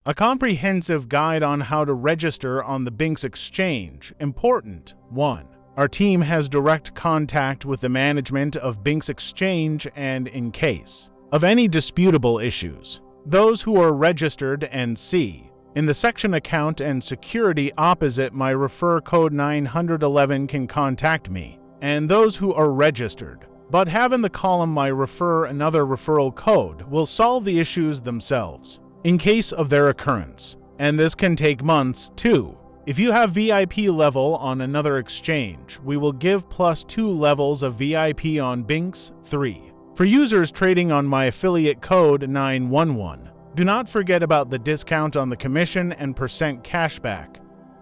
A comprehensive guide on how to register on the BingX Exchange. Important. 1. Our team has direct contact with the management of BingX Exchange and in case of any disputable issues, those who are registered and see in the section Account and Security opposite my refer code 911 can contact me, and those who are registered but have in the column my refer another referral code will solve the issues themselves in case of their occurrence, and this can take months. 2. If you have VIP level on another exchange, we will give +2 levels of VIP on BingX. 3. For users trading on my affiliate code 911, do not forget about the discount on the commission and % cashback.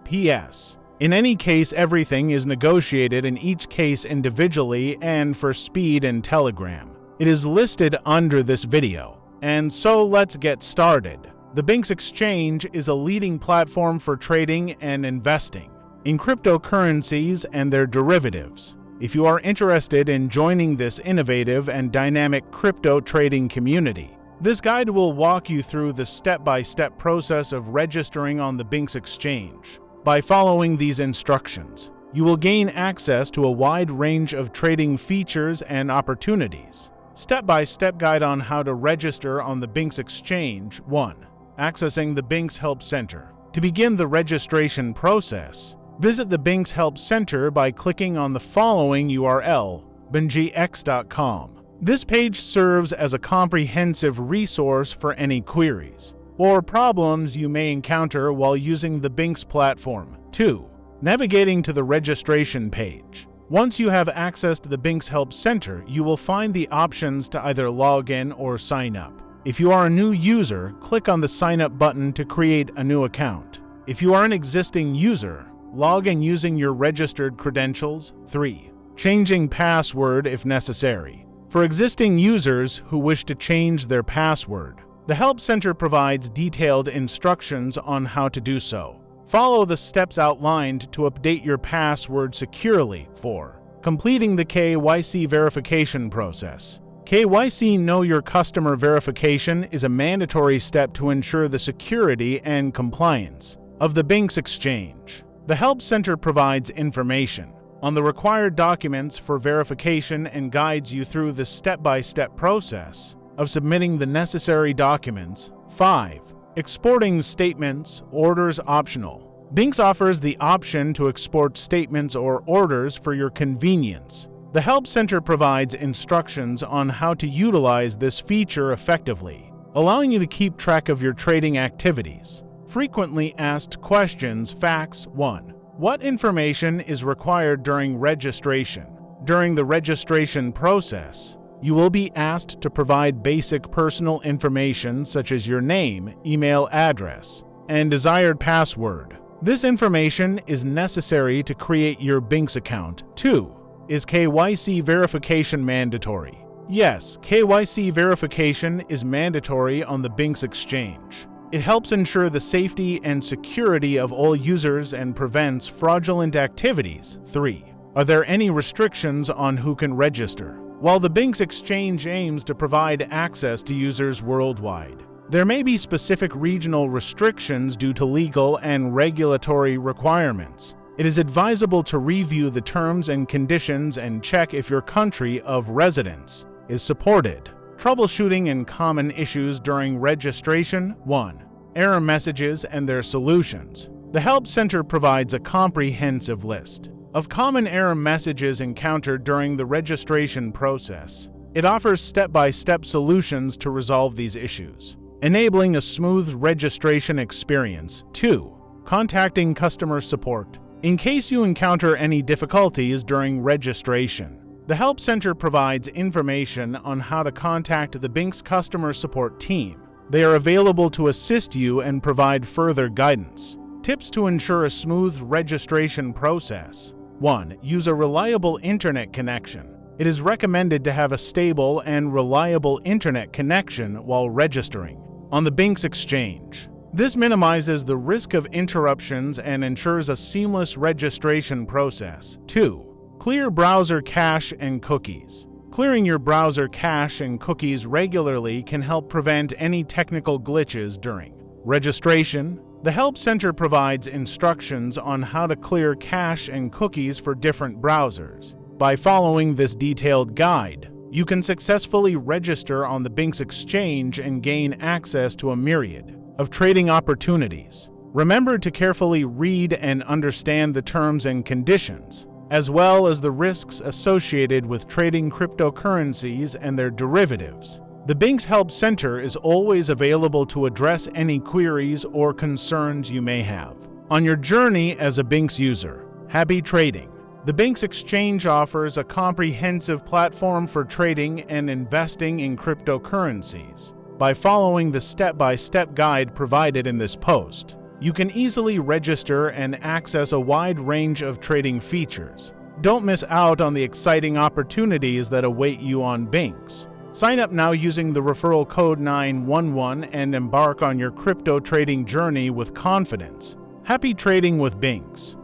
PS. In any case, everything is negotiated in each case individually, and for speed and Telegram, it is listed under this video. And so let's get started. The BingX Exchange is a leading platform for trading and investing in cryptocurrencies and their derivatives. If you are interested in joining this innovative and dynamic crypto trading community, this guide will walk you through the step-by-step process of registering on the BingX Exchange. By following these instructions, you will gain access to a wide range of trading features and opportunities. Step-by-step guide on how to register on the BingX Exchange. 1. Accessing the BingX Help Center. To begin the registration process, visit the BingX Help Center by clicking on the following URL, bingx.com. This page serves as a comprehensive resource for any queries or problems you may encounter while using the BingX platform. 2. Navigating to the registration page. Once you have accessed the BingX Help Center, you will find the options to either log in or sign up. If you are a new user, click on the Sign Up button to create a new account. If you are an existing user, log in using your registered credentials. 3. Changing password if necessary. For existing users who wish to change their password, the Help Center provides detailed instructions on how to do so. Follow the steps outlined to update your password securely. 4. Completing the KYC verification process. KYC Know Your Customer verification is a mandatory step to ensure the security and compliance of the BingX Exchange. The Help Center provides information on the required documents for verification and guides you through the step-by-step process of submitting the necessary documents. 5. Exporting statements, orders optional. BingX offers the option to export statements or orders for your convenience. The Help Center provides instructions on how to utilize this feature effectively, allowing you to keep track of your trading activities. Frequently asked questions. Facts. 1. What information is required during registration? During the registration process, you will be asked to provide basic personal information such as your name, email address, and desired password. This information is necessary to create your BingX account. 2. Is KYC verification mandatory? Yes, KYC verification is mandatory on the BingX Exchange. It helps ensure the safety and security of all users and prevents fraudulent activities. 3. Are there any restrictions on who can register? While the BingX Exchange aims to provide access to users worldwide, there may be specific regional restrictions due to legal and regulatory requirements. It is advisable to review the terms and conditions and check if your country of residence is supported. Troubleshooting and common issues during registration. 1. Error messages and their solutions. The Help Center provides a comprehensive list of common error messages encountered during the registration process. It offers step-by-step solutions to resolve these issues, enabling a smooth registration experience. 2. Contacting customer support. In case you encounter any difficulties during registration, the Help Center provides information on how to contact the BingX customer support team. They are available to assist you and provide further guidance. Tips to ensure a smooth registration process. 1. Use a reliable internet connection. It is recommended to have a stable and reliable internet connection while registering on the BingX Exchange. This minimizes the risk of interruptions and ensures a seamless registration process. 2. Clear browser cache and cookies. Clearing your browser cache and cookies regularly can help prevent any technical glitches during Registration. The Help Center provides instructions on how to clear cache and cookies for different browsers. By following this detailed guide, you can successfully register on the BingX Exchange and gain access to a myriad of trading opportunities. Remember to carefully read and understand the terms and conditions, as well as the risks associated with trading cryptocurrencies and their derivatives. The BingX Help Center is always available to address any queries or concerns you may have. On your journey as a BingX user, happy trading! The BingX Exchange offers a comprehensive platform for trading and investing in cryptocurrencies. By following the step-by-step guide provided in this post, you can easily register and access a wide range of trading features. Don't miss out on the exciting opportunities that await you on BingX. Sign up now using the referral code 911 and embark on your crypto trading journey with confidence. Happy trading with BingX!